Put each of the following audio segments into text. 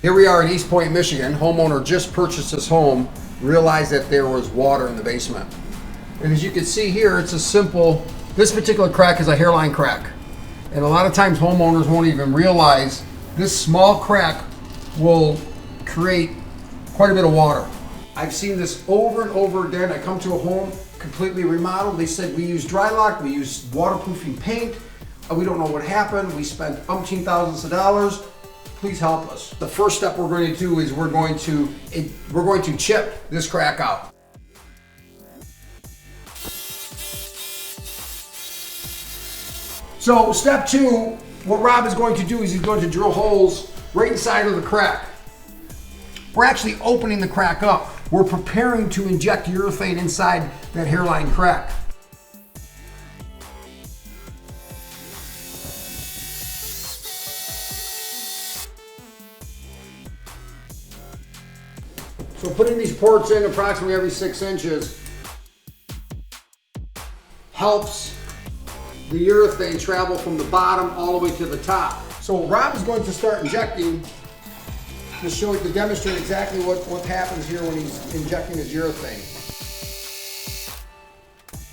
Here we are in East Point, Michigan. Homeowner just purchased his home, realized that there was water in the basement. And as you can see here, it's a simple, this particular crack is a hairline crack. And a lot of times homeowners won't even realize this small crack will create quite a bit of water. I've seen this over and over again. I come to a home completely remodeled. They said we use dry lock, we use waterproofing paint. We don't know what happened. We spent umpteen thousands of dollars. Please help us. The first step we're going to do is we're going to chip this crack out. So step two, what Rob is going to do is he's going to drill holes right inside of the crack. We're actually opening the crack up. We're preparing to inject urethane inside that hairline crack. So putting these ports in approximately every 6 inches helps the urethane travel from the bottom all the way to the top. So Rob is going to start injecting to demonstrate exactly what happens here when he's injecting his urethane.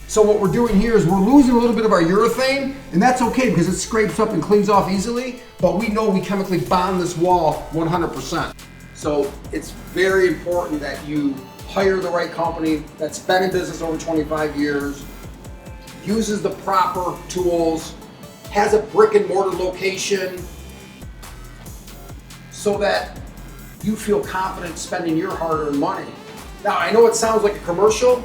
So what we're doing here is we're losing a little bit of our urethane, and that's okay because it scrapes up and cleans off easily, but we know we chemically bond this wall 100%. So it's very important that you hire the right company that's been in business over 25 years, uses the proper tools, has a brick and mortar location, so that you feel confident spending your hard-earned money. Now, I know it sounds like a commercial,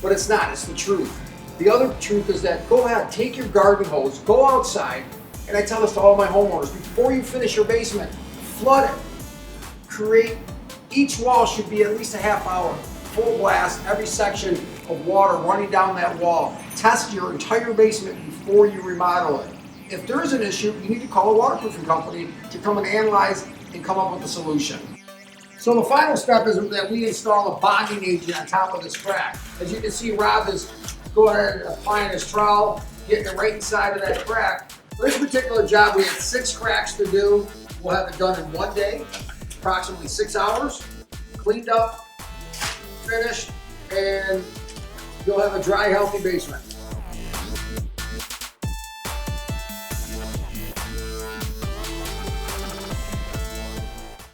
but it's not, it's the truth. The other truth is that go ahead, take your garden hose, go outside, and I tell this to all my homeowners, before you finish your basement, flood it. Each wall should be at least a half hour, full blast, every section of water running down that wall. Test your entire basement before you remodel it. If there is an issue, you need to call a waterproofing company to come and analyze and come up with a solution. So the final step is that we install a bonding agent on top of this crack. As you can see, Rob is going ahead and applying his trowel, getting it right inside of that crack. For this particular job, we had 6 cracks to do. We'll have it done in 1 day, approximately 6 hours, cleaned up, finished, and you'll have a dry, healthy basement.